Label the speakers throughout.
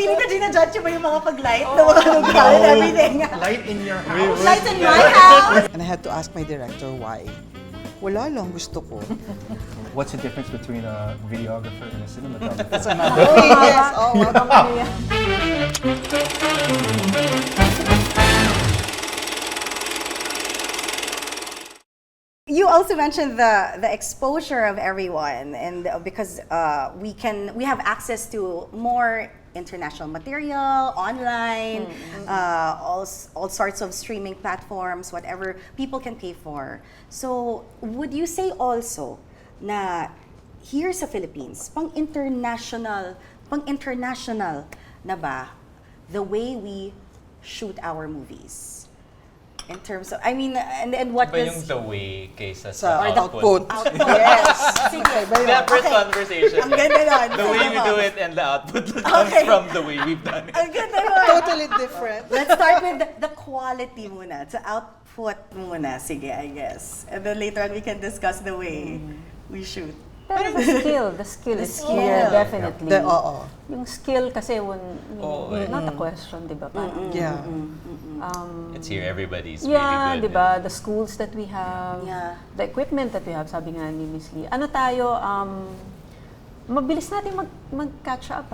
Speaker 1: Feeling ka ginajudge ba yung mga pag-light na mga lugar and everything?
Speaker 2: Light in your house.
Speaker 1: Light in my house!
Speaker 3: And I had to ask my director why. Wala lang, gusto ko.
Speaker 2: What's the difference between a videographer and a cinematographer?
Speaker 3: Yes, oh,
Speaker 1: You also mentioned the exposure of everyone, and because we have access to more international material online, all sorts of streaming platforms, whatever people can pay for. So, would you say also na here sa Philippines, pang-international na ba the way we shoot our movies? In terms of, I mean, and what
Speaker 4: ba
Speaker 1: does...
Speaker 4: yung the way kaysa
Speaker 3: Sa
Speaker 4: sa
Speaker 3: output.
Speaker 1: Yes. Sige.
Speaker 4: Separate conversation.
Speaker 1: Ang ganda nun.
Speaker 4: The way we do it and the output that comes from the way we've done it.
Speaker 1: Ang ganda nun.
Speaker 3: Totally different.
Speaker 1: Let's start with the quality muna. Sa output muna. Sige, I guess. And then later on, we can discuss the way we shoot.
Speaker 5: Pero the skill is
Speaker 1: skill.
Speaker 5: here, definitely.
Speaker 3: Oo.
Speaker 5: Yung skill kasi, not a question, di ba?
Speaker 3: Yeah.
Speaker 4: It's here, everybody's
Speaker 5: Yeah,
Speaker 4: really
Speaker 5: di
Speaker 4: good.
Speaker 5: ba? The schools that we have,
Speaker 1: Yeah.
Speaker 5: the equipment that we have, sabi nga ni Miss Lee. Ano tayo, mabilis natin mag-catch up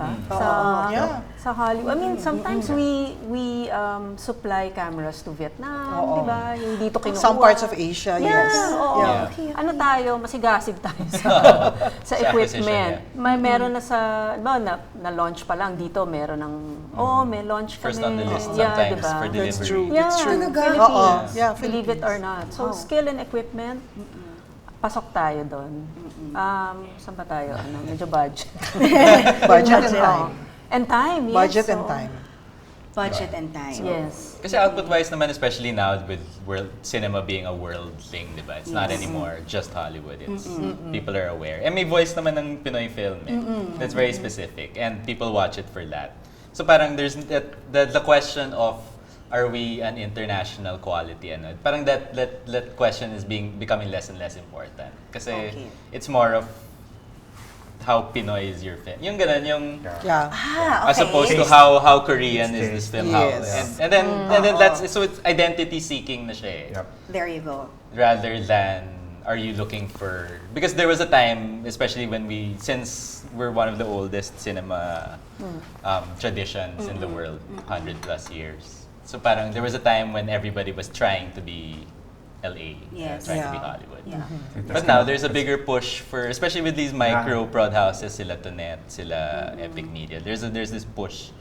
Speaker 5: sa Hollywood. I mean, sometimes we supply cameras to Vietnam, di ba? Yung dito kinukuha.
Speaker 3: Some parts of Asia, yes.
Speaker 5: Oo.
Speaker 4: Yeah.
Speaker 1: Okay.
Speaker 5: Ano tayo, masigasig tayo sa equipment. Meron na sa, na-launch pa lang dito, meron ng, may launch kami.
Speaker 4: First on the list
Speaker 5: Yeah,
Speaker 4: sometimes
Speaker 5: diba?
Speaker 4: for delivery.
Speaker 3: That's true.
Speaker 5: Yeah,
Speaker 3: That's true.
Speaker 5: Philippines.
Speaker 3: Yeah,
Speaker 5: Believe it or not. So, skill and equipment, pasok tayo doon. Saan pa tayo? Medyo budget.
Speaker 3: Budget and time.
Speaker 5: And time, yes.
Speaker 3: Budget and
Speaker 5: so,
Speaker 3: time.
Speaker 1: Budget and time.
Speaker 5: Yes.
Speaker 4: Kasi output-wise naman, especially now with cinema being a world thing, di ba? It's not anymore just Hollywood. It's people are aware. And may voice naman ng Pinoy film that's very specific, and people watch it for that. So parang there's the question of are we an international quality? Ano? Parang that question is becoming less and less important. Kasi it's more of how Pinoy is your film. Yung ganun, yung
Speaker 3: Yeah.
Speaker 1: Okay.
Speaker 4: as opposed to how Korean is this film.
Speaker 3: Yes.
Speaker 4: And then that's so it's identity seeking na siya. Eh.
Speaker 2: Yep.
Speaker 1: There you go.
Speaker 4: Rather than are you looking for, because there was a time, especially when since we're one of the oldest cinema traditions in the world, 100+ years. So parang there was a time when everybody was trying to be LA,
Speaker 1: Yes.
Speaker 4: trying to be
Speaker 3: Yeah.
Speaker 4: Hollywood.
Speaker 1: Yeah.
Speaker 4: But now there's a bigger push for, especially with these micro prod houses, sila Tonet, sila Epic Media. There's this push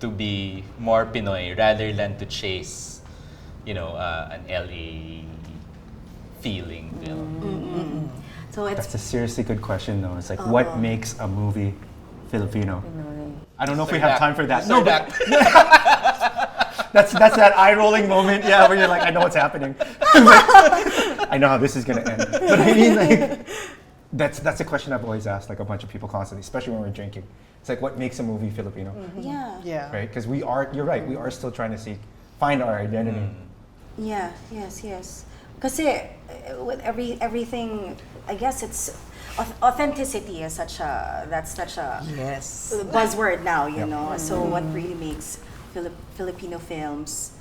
Speaker 4: to be more Pinoy rather than to chase, an LA feeling film.
Speaker 1: So it's
Speaker 2: That's a seriously good question, though. It's like, what makes a movie Filipino?
Speaker 5: Pinoy.
Speaker 2: I don't know if we have time for that.
Speaker 4: No,
Speaker 2: but that's that eye-rolling moment, yeah, where you're like, I know what's happening. I know how this is gonna end. But I mean, like, that's a question I've always asked, like a bunch of people constantly, especially when we're drinking. It's like, what makes a movie Filipino?
Speaker 1: yeah.
Speaker 3: Yeah.
Speaker 2: Right? Because you're right, we are still trying to find our identity.
Speaker 1: Yeah, yes. Kasi with everything, I guess it's authenticity is such a
Speaker 3: Yes.
Speaker 1: buzzword now, you know. So what really makes Filipino films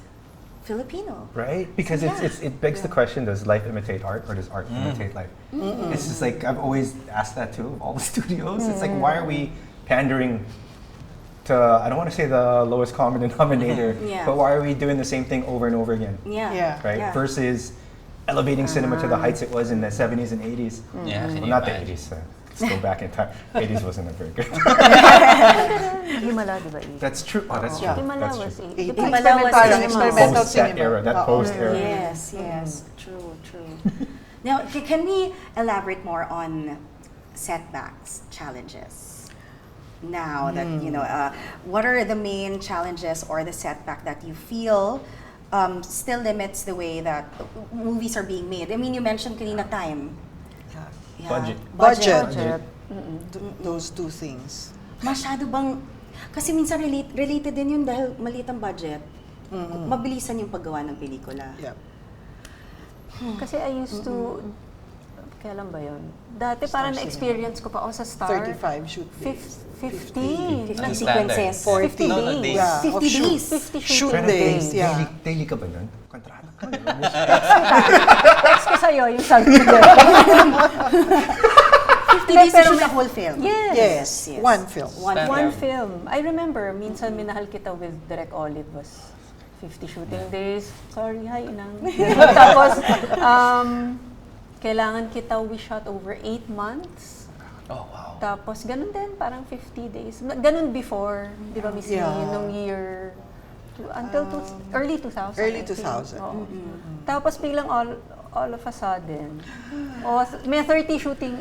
Speaker 1: Filipino?
Speaker 2: Right? Because it begs the question, does life imitate art or does art imitate life? It's just like, I've always asked that too of all the studios. It's like, why are we pandering to, I don't want to say the lowest common denominator,
Speaker 1: Yeah.
Speaker 2: but why are we doing the same thing over and over again?
Speaker 1: Yeah.
Speaker 2: Right?
Speaker 1: Yeah.
Speaker 2: Elevating cinema to the heights it was in the 70s and 80s.
Speaker 4: Yeah, can
Speaker 2: Well,
Speaker 4: you
Speaker 2: not the
Speaker 4: imagine?
Speaker 2: 80s. Let's go back in time. 80s wasn't a very good.
Speaker 5: Himala, di ba?
Speaker 2: That's true. Oh, that's true.
Speaker 5: Himala
Speaker 2: That's
Speaker 5: was
Speaker 2: true.
Speaker 5: 80s.
Speaker 3: Experimental
Speaker 2: Post that
Speaker 3: cinema.
Speaker 2: era, that post era.
Speaker 1: Yes. True. Now, can we elaborate more on setbacks, challenges? Now that, what are the main challenges or the setback that you feel still limits the way that movies are being made? I mean, you mentioned kanina time. Yeah.
Speaker 3: Budget. Those two things.
Speaker 1: Masyado bang, kasi minsan related din yun dahil maliit ang budget. Mabilisan yung paggawa ng pelikula.
Speaker 3: Yeah.
Speaker 5: Kasi I used to, Kailan ba yun? Dati parang na-experience ko pa ako sa Star.
Speaker 3: 35 shoot days.
Speaker 5: 50.
Speaker 1: Ilang
Speaker 4: Standard.
Speaker 1: sequences?
Speaker 5: 50
Speaker 4: No,
Speaker 5: days.
Speaker 4: days.
Speaker 3: Yeah,
Speaker 1: 50
Speaker 3: of shoot.
Speaker 1: days.
Speaker 5: 50
Speaker 3: Shoot
Speaker 5: shooting
Speaker 3: days,
Speaker 5: days.
Speaker 3: yeah.
Speaker 2: Daily ka ba nun? Kontrata ka.
Speaker 5: Text ko sa'yo yung sabi ko dyan.
Speaker 1: 50 days to
Speaker 5: Pero
Speaker 1: shoot
Speaker 5: may-
Speaker 1: the whole film.
Speaker 3: Yes, one film.
Speaker 5: One film. I remember, minsan minahal kita with Direk Olive was 50 shooting days. Sorry, hi, inang. Tapos, kailangan kita, we shot over 8 months.
Speaker 4: Oh, wow.
Speaker 5: Tapos, ganun din, parang 50 days. Ganun before, di ba, Miss
Speaker 3: Yeah.
Speaker 5: Lee, nung year, until early 2000.
Speaker 3: Early
Speaker 5: I think.
Speaker 3: 2000.
Speaker 5: Oo. Tapos, biglang all of a sudden, may 30 shooting,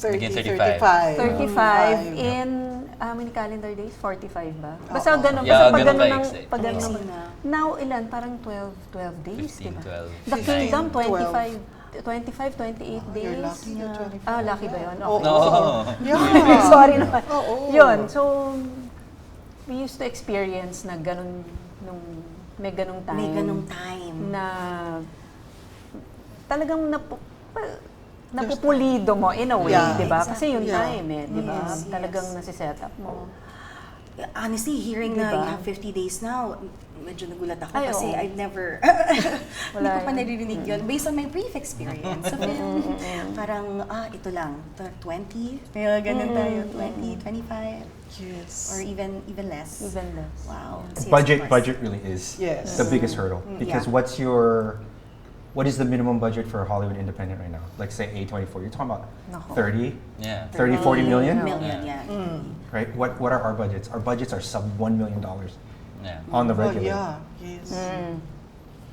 Speaker 3: 30,
Speaker 4: 35.
Speaker 5: 35 in how many calendar days? 45 ba? Basta ganun.
Speaker 4: Yeah,
Speaker 5: Basta pag
Speaker 4: ganun
Speaker 5: ganun
Speaker 4: ka
Speaker 5: ng
Speaker 4: exact.
Speaker 5: pag ganun
Speaker 1: Yes.
Speaker 5: ng- Now ilan? Parang 12 days,
Speaker 4: 15,
Speaker 5: diba?
Speaker 4: 12.
Speaker 5: The
Speaker 3: 15,
Speaker 5: Kingdom
Speaker 3: 12.
Speaker 5: 25, 28 days.
Speaker 3: You're lucky you're 25.
Speaker 5: Lucky ba yun?
Speaker 3: Oo.
Speaker 5: Okay.
Speaker 4: No.
Speaker 3: Yeah.
Speaker 5: Sorry naman.
Speaker 3: Oo.
Speaker 5: Yun. So, we used to experience na ganun nung may ganung time.
Speaker 1: May ganong time.
Speaker 5: Na talagang napupulido mo in a way,
Speaker 3: Yeah.
Speaker 5: di ba? Kasi yung
Speaker 3: Yeah.
Speaker 5: time di ba?
Speaker 1: Yes,
Speaker 5: Talagang
Speaker 1: yes.
Speaker 5: nasi-set up mo.
Speaker 1: Honestly, hearing na
Speaker 5: Diba?
Speaker 1: you have 50 days now, medyo nagulat ako
Speaker 5: Ay,
Speaker 1: kasi
Speaker 5: oo.
Speaker 1: I've never, hindi
Speaker 5: Wala
Speaker 1: ko pa
Speaker 5: yun.
Speaker 1: naririnig yun. Based on my brief experience sa film, parang, ito lang, 20, may ganun tayo, 20, 25,
Speaker 3: Yes.
Speaker 1: or even less.
Speaker 5: Even less.
Speaker 1: Wow. Yes, of
Speaker 2: Budget
Speaker 1: course.
Speaker 2: really is
Speaker 3: Yes.
Speaker 2: the biggest hurdle because
Speaker 1: Yeah.
Speaker 2: what is the minimum budget for Hollywood independent right now? Like say A24, you're talking about
Speaker 5: Nako.
Speaker 2: 30,
Speaker 4: Yeah.
Speaker 2: 30, 40 million,
Speaker 1: Million, yeah.
Speaker 2: right? What are our budgets? Our budgets are sub $1 million
Speaker 4: Yeah.
Speaker 2: on the
Speaker 3: Oh,
Speaker 2: regular,
Speaker 3: yeah. Yes.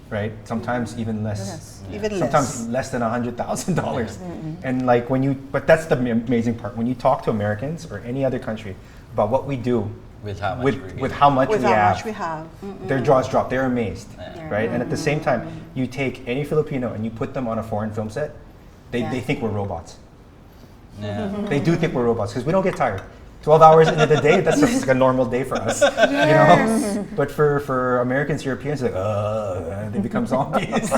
Speaker 2: right? Sometimes even less.
Speaker 3: Even
Speaker 2: Sometimes
Speaker 3: less.
Speaker 2: less than $100,000. And like but that's the amazing part. When you talk to Americans or any other country about what we do
Speaker 4: With how much
Speaker 2: with,
Speaker 4: we're
Speaker 2: with
Speaker 4: getting.
Speaker 2: how much
Speaker 3: With
Speaker 2: we
Speaker 3: how
Speaker 2: have,
Speaker 3: much we have.
Speaker 2: their jaws drop. They're amazed,
Speaker 4: Yeah.
Speaker 2: right? And at the same time, you take any Filipino and you put them on a foreign film set, they
Speaker 1: Yeah.
Speaker 2: think we're robots.
Speaker 4: Yeah.
Speaker 2: They do think we're robots because we don't get tired. 12 hours into the day, that's just like a normal day for us, you know? But for Americans, Europeans, like, they become zombies.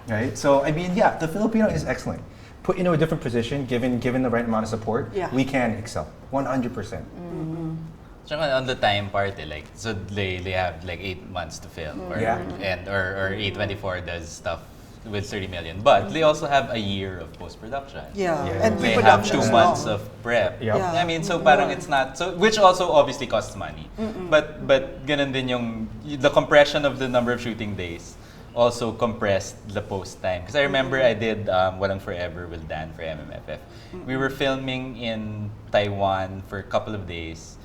Speaker 2: Right? So, I mean, yeah, the Filipino is excellent. Put into a different position, given the right amount of support,
Speaker 3: Yeah.
Speaker 2: we can excel, 100%.
Speaker 4: Tsaka on the time part, like, so they have like 8 months to film, or
Speaker 2: Yeah.
Speaker 4: or A24 does stuff with 30 million, but they also have a year of post-production.
Speaker 3: Yeah.
Speaker 2: Yeah.
Speaker 3: And
Speaker 4: They have
Speaker 3: pre-production
Speaker 4: 2
Speaker 3: as
Speaker 4: months
Speaker 3: well.
Speaker 4: of prep.
Speaker 2: Yep.
Speaker 3: Yeah.
Speaker 4: I mean, so parang it's not so, which also obviously costs money. But ganun din yung the compression of the number of shooting days also compressed the post time. Because I remember I did Walang Forever with Dan for MMFF. We were filming in Taiwan for a couple of days,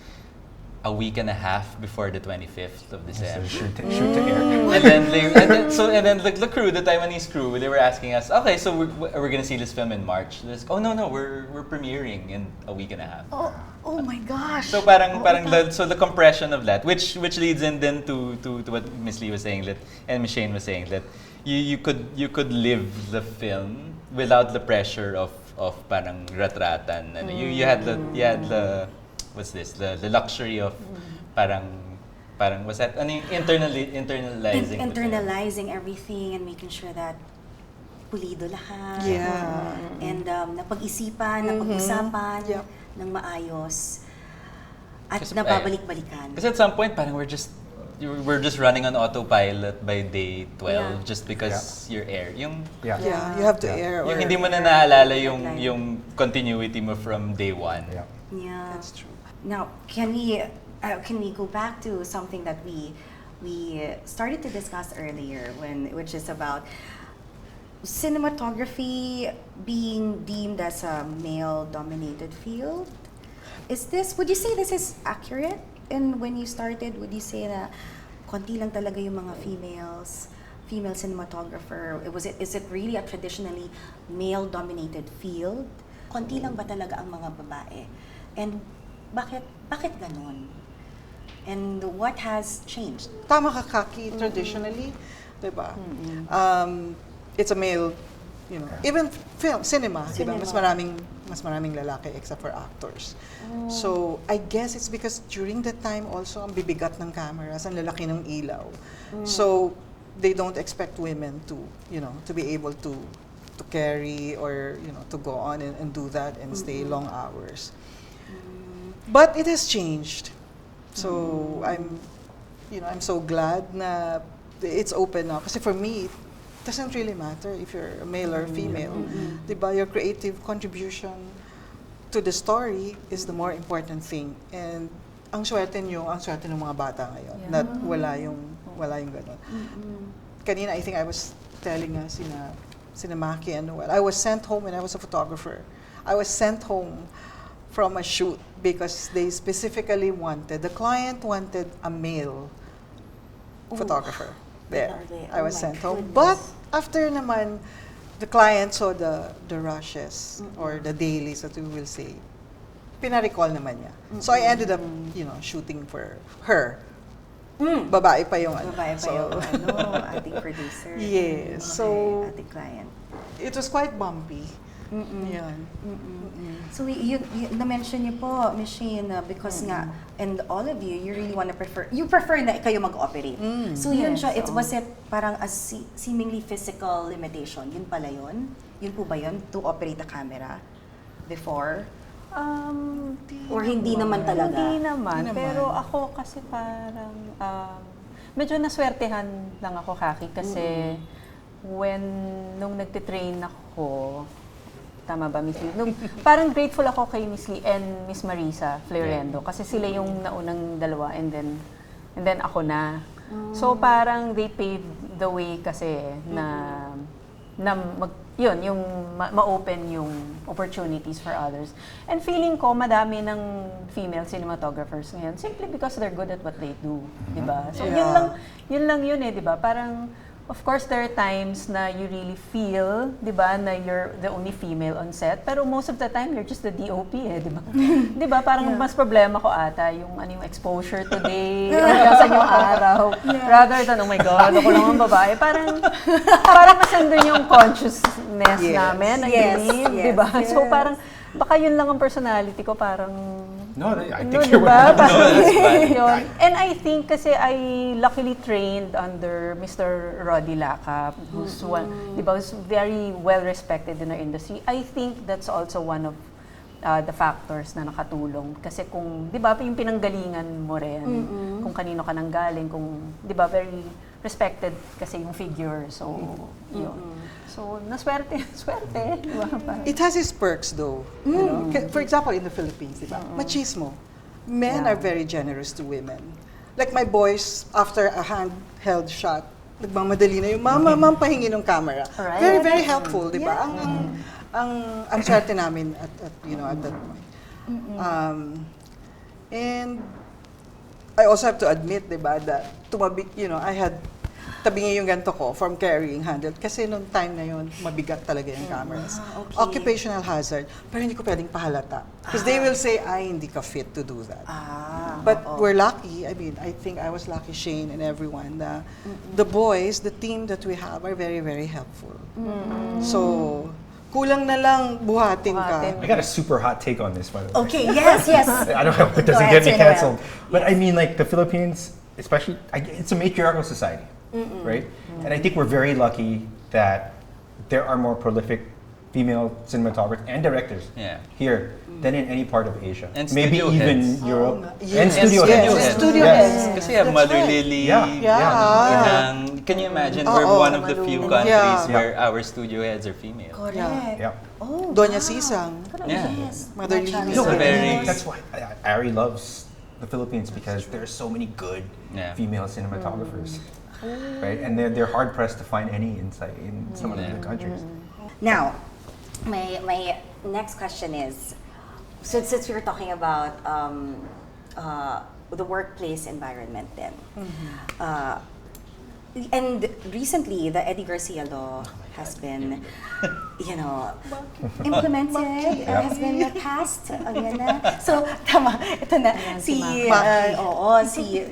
Speaker 4: a week and a half before the 25th of
Speaker 2: So
Speaker 4: December.
Speaker 2: shoot to air.
Speaker 4: And then the crew, the Taiwanese crew, they were asking us, okay, so we're gonna see this film in March. Oh no, we're premiering in a week and a half.
Speaker 1: Oh my gosh.
Speaker 4: So parang the compression of that, which leads in then to what Miss Lee was saying, that and Miss Shayne was saying, that you could live the film without the pressure of parang ratratan. And you had the what's this, the luxury of parang what's that? Ano yung internalizing the film.
Speaker 1: Internalizing everything and making sure that pulido lahat.
Speaker 3: Yeah.
Speaker 1: And napag-isipan, napag-usapan
Speaker 3: Yep.
Speaker 1: ng maayos. At
Speaker 4: Kasi,
Speaker 1: nababalik-balikan.
Speaker 4: Kasi at some point, parang we're just running on autopilot by day 12
Speaker 5: Yeah.
Speaker 4: just because you're air. Yung
Speaker 2: Yeah.
Speaker 3: Yeah, you have to air.
Speaker 4: yung
Speaker 3: or-
Speaker 4: hindi mo na naalala yung continuity mo from day 1.
Speaker 2: Yeah.
Speaker 1: Yeah.
Speaker 3: That's true.
Speaker 1: Now, can we go back to something that we started to discuss earlier, which is about cinematography being deemed as a male-dominated field? Would you say this is accurate? And when you started, would you say na konti lang talaga yung mga female cinematographer? Is it really a traditionally male-dominated field? Konti lang ba talaga ang mga babae? And bakit ganon? And what has changed?
Speaker 3: Tama ka, Kakki, traditionally, diba? It's a male, even cinema, diba? Mas maraming lalaki except for actors. So, I guess it's because during that time also, ang bibigat ng cameras, ang lalaki ng ilaw. So, they don't expect women to be able to to carry or to go on and do that and stay long hours. But it has changed. So I'm so glad na it's open now. Kasi for me, it doesn't really matter if you're a male or female. Diba? Your creative contribution to the story is the more important thing. And ang swerte ng mga bata ngayon na wala yung ganun. Kanina, I think I was telling sina Mackie and Noel, I was sent home when I was a photographer. I was sent home from a shoot because they specifically the client wanted a male photographer. There, I was sent home. But after naman, the client saw the rushes or the dailies that we will say, pina-recall naman niya. So I ended up, shooting for her. Babae pa yung
Speaker 1: ating producer.
Speaker 3: Yes. So,
Speaker 1: ating client.
Speaker 3: It was quite bumpy. Yan.
Speaker 1: So na-mention niyo po, Ms. Shayne, because nga, and all of you, you really want to prefer na kayo mag-operate. So yun siya, was it parang a seemingly physical limitation? Yun pala yun? Yun po ba yun, to operate the camera before? Or hindi naman talaga?
Speaker 5: Hindi naman. Pero ako kasi parang, medyo naswertehan lang ako, Kakki, kasi nung nagtitrain ako, tama ba, Miss Lee? Parang grateful ako kay Miss Lee and Miss Marisa Florendo kasi sila yung naunang dalawa and then ako na. So parang they paved the way kasi na ma-open yung opportunities for others. And feeling ko madami ng female cinematographers ngayon simply because they're good at what they do, 'di ba? So yun lang yun eh, 'di ba? Parang of course, there are times na you really feel, di ba, na you're the only female on set. Pero most of the time, you're just the DOP eh, di ba? Di ba, parang mas problema ko ata yung exposure today, orgasan yung araw. Rather than, oh my God, ako lang ang babae. Parang mas andun yung consciousness namin, I believe, di ba? So parang, baka yun lang ang personality ko, parang...
Speaker 2: No, I think you're
Speaker 5: diba?
Speaker 2: right.
Speaker 5: And I think kasi I luckily trained under Mr. Roddy Lacap, who's who's very well respected in our industry. I think that's also one of the factors na nakatulong. Kasi kung, di ba, yung pinanggalingan mo rin, kung kanino ka nanggaling, kung, di ba, very respected kasi yung figure. So, yun. So, swerte. Diba?
Speaker 3: It has its perks though. You know? For example, in the Philippines, diba? Machismo. Men are very generous to women. Like my boys, after a handheld shot, nagmamadali na yung, ma'am, pahingi ng camera.
Speaker 5: Right.
Speaker 3: Very, very helpful, diba? Ang swerte namin at that point. And I also have to admit, diba, that tumabi, I had tabingi yung ganito ko from carrying handled. Kasi nung time na yun, mabigat talaga yung cameras.
Speaker 1: Okay.
Speaker 3: Occupational hazard. Pero hindi ko pwedeng pahalata. Because they will say, ay, hindi ka fit to do that. But we're lucky. I mean, I think I was lucky, Shayne and everyone, na the boys, the team that we have are very, very helpful. So, kulang na lang buhatin ka.
Speaker 2: I got a super hot take on this, by the way.
Speaker 1: Okay, yes.
Speaker 2: I don't know if it doesn't get me canceled. But I mean, like, the Philippines, especially, it's a matriarchal society. Right? And I think we're very lucky that there are more prolific female cinematographers and directors here than in any part of Asia.
Speaker 4: And
Speaker 2: maybe even
Speaker 4: heads.
Speaker 2: Europe.
Speaker 3: Yes.
Speaker 2: And studio heads.
Speaker 3: Studio heads.
Speaker 4: Kasi you have Mother Lily. Can you imagine we're one of the few countries where our studio heads are female?
Speaker 1: Correct.
Speaker 2: Yeah.
Speaker 1: Oh,
Speaker 3: Doña Sisang.
Speaker 1: Yes.
Speaker 3: Mother Lily.
Speaker 2: No, but
Speaker 4: very-
Speaker 2: that's why Ari loves the Philippines because there are so many good female cinematographers. Right? And they're hard pressed to find any insight in some of the other countries.
Speaker 1: Now, my next question is, since we were talking about the workplace environment then, and recently the Eddie Garcia law has been, implemented, has been passed. Ayan na. So, tama, ito na. Si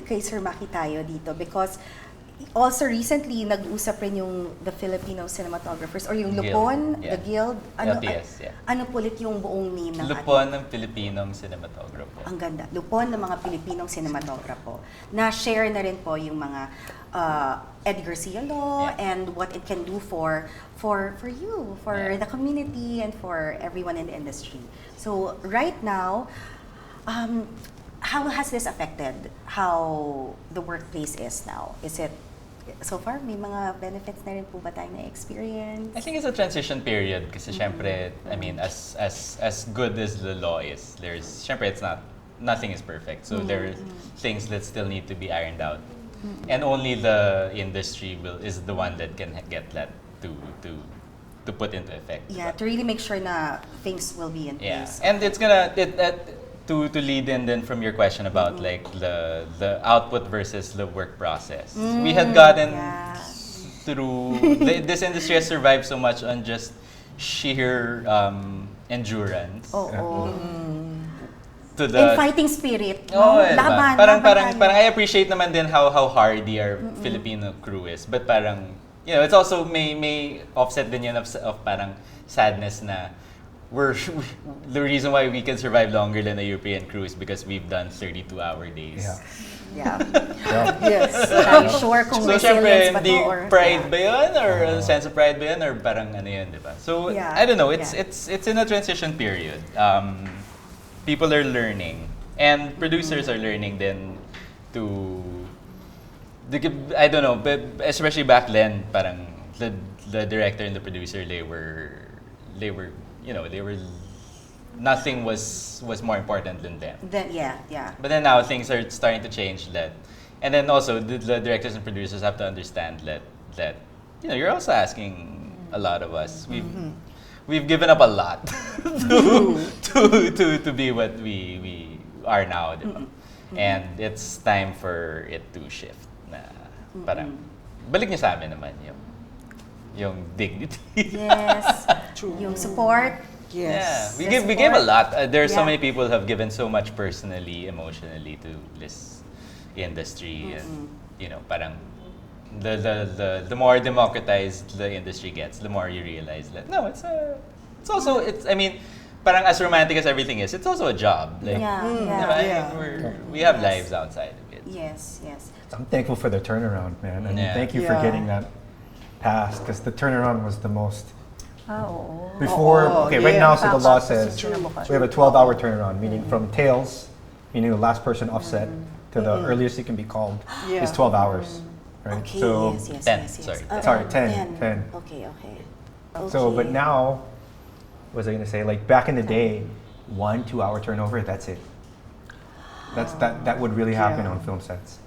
Speaker 1: kay Sir Mackie tayo dito because also recently, nag-usap rin yung the Filipino cinematographers or yung Lupon,
Speaker 4: Guild, yeah.
Speaker 1: the Guild.
Speaker 4: LPS, yeah.
Speaker 1: Ano pulit yung buong name ng
Speaker 4: Lupon ng Filipinong cinematographer.
Speaker 1: Ang ganda. Lupon ng mga Pilipinong cinematographer. Na-share na rin po yung mga Edgar Garcia Law and what it can do for you, for the community, and for everyone in the industry. So right now, how has this affected how the workplace is now? Is it so far may mga benefits na rin po ba tayong na-experience?
Speaker 4: I think it's a transition period kasi syempre, I mean, as good as the law is, syempre it's nothing is perfect. So there are things that still need to be ironed out. And only the industry is the one that can get that to put into effect.
Speaker 1: Yeah, to really make sure na things will be in
Speaker 4: Yeah,
Speaker 1: place.
Speaker 4: and it's gonna to lead in then from your question about like the output versus the work process. We had gotten through this industry has survived so much on just sheer endurance. To the
Speaker 1: in fighting spirit.
Speaker 4: Laban,
Speaker 1: laban
Speaker 4: parang I appreciate naman din how hardy our Filipino crew is, but parang it's also may offset din yun of parang sadness na the reason why we can survive longer than a European crew is because we've done 32-hour days.
Speaker 1: Yeah.
Speaker 3: Yes.
Speaker 1: I'm sure kung
Speaker 4: So syempre,
Speaker 1: resilience pa to
Speaker 4: hindi
Speaker 1: or
Speaker 4: pride ba yun? Or a sense of pride ba yun? Or parang ano yun, di ba? So, I don't know. It's in a transition period. People are learning. And producers are learning then I don't know, but especially back then, parang the director and the producer, they were nothing was more important than them.
Speaker 1: Yeah.
Speaker 4: But then now things are starting to change and then also the directors and producers have to understand that you're also asking a lot of us. We've given up a lot to be what we are now, diba? And it's time for it to shift. Na parang balik niyo sa amin naman yung dignity.
Speaker 1: Yes.
Speaker 3: True.
Speaker 1: Yung support.
Speaker 3: Yes.
Speaker 4: Yeah, we gave a lot. There are so many people who have given so much personally, emotionally to this industry, and parang the more democratized the industry gets, the more you realize that no, it's also I mean, parang as romantic as everything is, it's also a job. Like, we have lives outside of it.
Speaker 1: Yes.
Speaker 2: I'm thankful for the turnaround, man. I mean, thank you for getting that passed, because the turnaround was the most. Before, right now, so the law says we have a 12-hour turnaround, meaning from tails, meaning the last person offset, to the earliest it can be called is 12 hours, right?
Speaker 1: Okay,
Speaker 2: so
Speaker 1: yes.
Speaker 4: 10,
Speaker 2: sorry, 10.
Speaker 1: Okay.
Speaker 2: So, but now, what was I gonna say? Like back in the day, 1-2 hour turnover, that's it. That would really happen on film sets.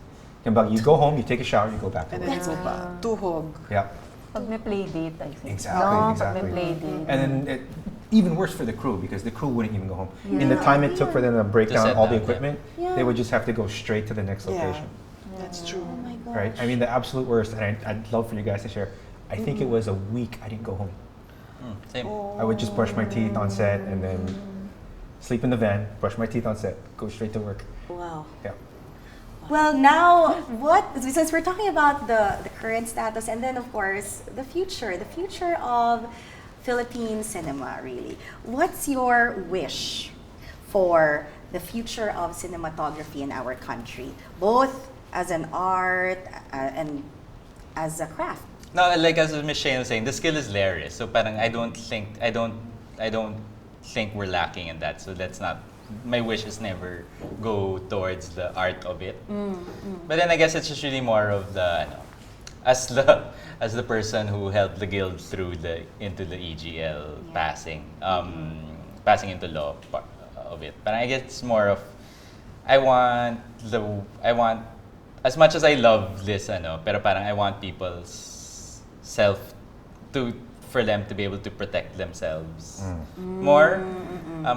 Speaker 2: You go home, you take a shower, you go back to
Speaker 3: And
Speaker 2: work.
Speaker 3: then you go back. Tuhog.
Speaker 2: Yeah.
Speaker 5: Pag may play date, I think.
Speaker 2: Exactly.
Speaker 5: Pag may play date.
Speaker 2: And then even worse for the crew, because the crew wouldn't even go home. In the time it took for them to break
Speaker 4: To
Speaker 2: down
Speaker 4: set
Speaker 2: all the
Speaker 4: down,
Speaker 2: equipment, they would just have to go straight to the next location.
Speaker 3: That's true.
Speaker 1: Oh my gosh.
Speaker 2: Right? I mean, the absolute worst, and I'd love for you guys to share. I think it was a week I didn't go home.
Speaker 4: Same.
Speaker 2: I would just brush my teeth on set and then sleep in the van, brush my teeth on set, go straight to work.
Speaker 1: Wow.
Speaker 2: Yeah.
Speaker 1: Well, now, since we're talking about the current status and then, of course, the future of Philippine cinema, really. What's your wish for the future of cinematography in our country, both as an art and as a craft?
Speaker 4: No, like as Ms. Shayne was saying, the skill is there. So parang I don't think we're lacking in that. So that's not. My wish is never go towards the art of it. But then I guess it's just really more of the as the person who helped the guild through into the EGL passing into law part of it. But I guess it's more of I want as much as I love this pero parang I want people's for them to be able to protect themselves more.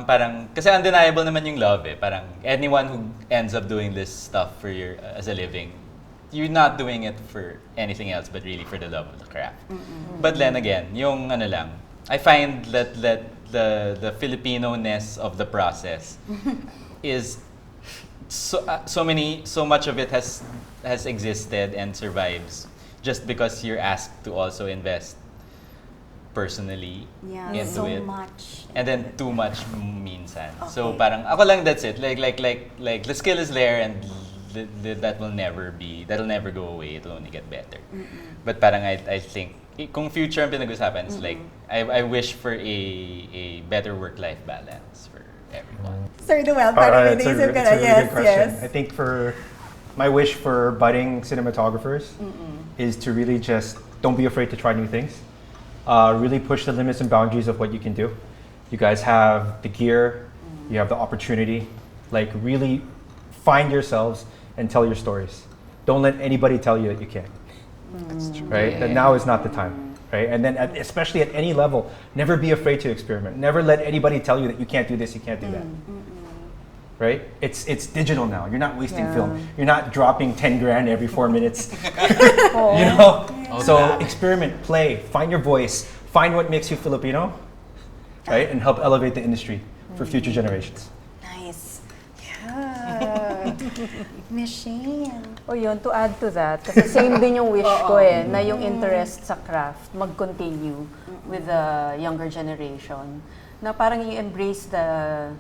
Speaker 4: Parang, kasi undeniable naman yung love Parang anyone who ends up doing this stuff for as a living, you're not doing it for anything else but really for the love of the craft. But then again, yung I find that the Filipino-ness of the process is so much of it has has existed and survives just because you're asked to also invest personally into
Speaker 1: so
Speaker 4: it.
Speaker 1: much.
Speaker 4: And then too much minsan. So parang ako lang, that's it. Like the skill is there, and that'll never go away. It'll only get better. But parang I think kung future ang pinag-usapan, it's like I wish for a better work-life balance for everyone.
Speaker 1: Sir Noel,
Speaker 2: It's
Speaker 1: parang
Speaker 2: a
Speaker 1: naisip
Speaker 2: really
Speaker 1: ka na.
Speaker 2: good question.
Speaker 1: Yes.
Speaker 2: I think for my wish for budding cinematographers is to really just don't be afraid to try new things. Really push the limits and boundaries of what you can do. You guys have the gear, you have the opportunity. Like really find yourselves and tell your stories. Don't let anybody tell you that you can't.
Speaker 3: That's true.
Speaker 2: Right? That now is not the time. Right? And then especially at any level, never be afraid to experiment. Never let anybody tell you that you can't do this, you can't do that. Right? It's digital now. You're not wasting film. You're not dropping 10 grand every 4 minutes. You know? So experiment, play, find your voice, find what makes you Filipino, right? And help elevate the industry for future generations.
Speaker 1: Nice. Yeah. Miss Shayne.
Speaker 5: O yun, to add to that, kasi same din yung wish ko na yung interest sa craft mag-continue with the younger generation. Na parang i-embrace the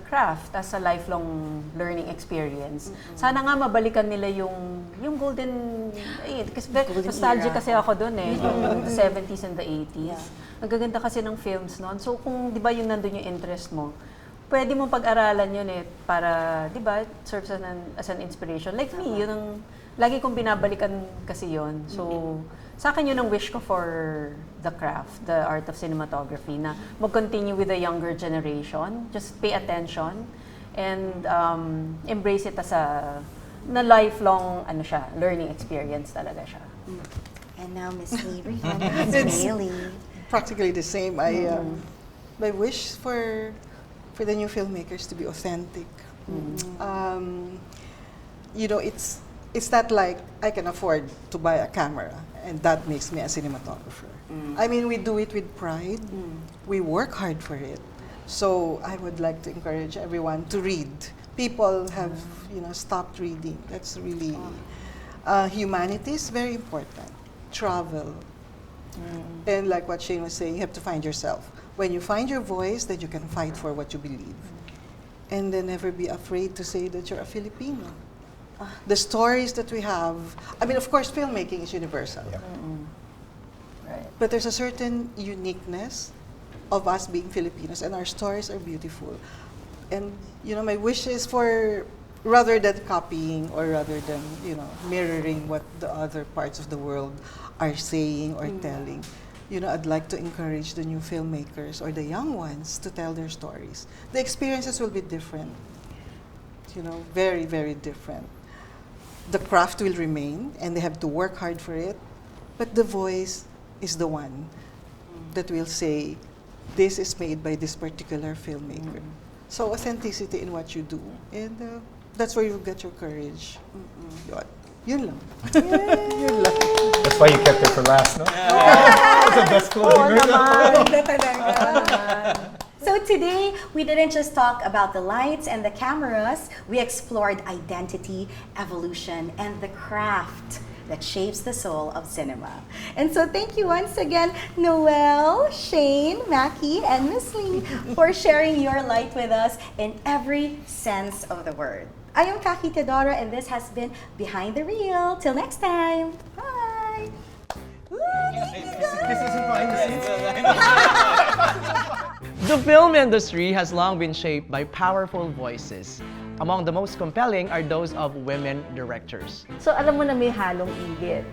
Speaker 5: craft as a lifelong learning experience. Sana nga mabalikan nila yung golden, kasi nostalgia kasi ako doon yung the 70s and the 80s. Ang gaganda kasi ng films noon. So kung 'di ba yun nandun yung interest mo, pwede mong pag-aralan yun para 'di ba, serves as an inspiration. Like me, yun ang lagi kong binabalikan kasi yun. So sa akin yun ang wish ko for the craft, the art of cinematography, na mag-continue with the younger generation. Just pay attention and embrace it as na lifelong learning experience talaga siya.
Speaker 1: And now Miss Briones-Meily.
Speaker 3: Practically the same. My wish for the new filmmakers to be authentic. You know, it's not like I can afford to buy a camera and that makes me a cinematographer. I mean, we do it with pride. We work hard for it. So I would like to encourage everyone to read. People have, stopped reading. That's really humanities, very important. Travel. And like what Shayne was saying, you have to find yourself. When you find your voice, then you can fight for what you believe. And then never be afraid to say that you're a Filipino. The stories that we have, I mean, of course, filmmaking is universal.
Speaker 2: Yeah.
Speaker 5: Right.
Speaker 3: But there's a certain uniqueness of us being Filipinos, and our stories are beautiful. And, my wish is for, rather than copying or rather than, mirroring what the other parts of the world are saying or telling, I'd like to encourage the new filmmakers or the young ones to tell their stories. The experiences will be different, very, very different. The craft will remain, and they have to work hard for it, but the voice is the one that will say, this is made by this particular filmmaker. So authenticity in what you do, and that's where you get your courage. Yun lang. Yun lang.
Speaker 2: That's why you kept it for last, no? That's the best closing.
Speaker 1: So today, we didn't just talk about the lights and the cameras, we explored identity, evolution, and the craft that shapes the soul of cinema. And so thank you once again, Noel, Shayne, Mackie, and Miss Lee for sharing your light with us in every sense of the word. I am Kakki Teodoro, and this has been Behind the Reel. Till next time, bye!
Speaker 2: This isn't behind the scenes.
Speaker 6: The film industry has long been shaped by powerful voices. Among the most compelling are those of women directors.
Speaker 5: So alam mo na may halong igit.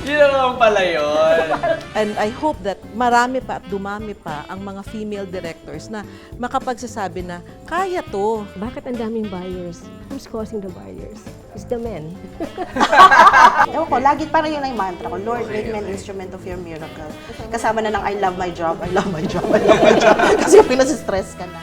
Speaker 4: Yun naman pala yun.
Speaker 7: And I hope that marami pa at dumami pa ang mga female directors na makapagsasabi na, kaya to.
Speaker 8: Bakit ang daming buyers? Who's causing the buyers? It's the men.
Speaker 9: Ewan ko, lagi parang yun ang mantra ko, Lord, make me an instrument of your miracle. Kasama na ng I love my job, I love my job, I love my job. Kasi pinasistress ka na.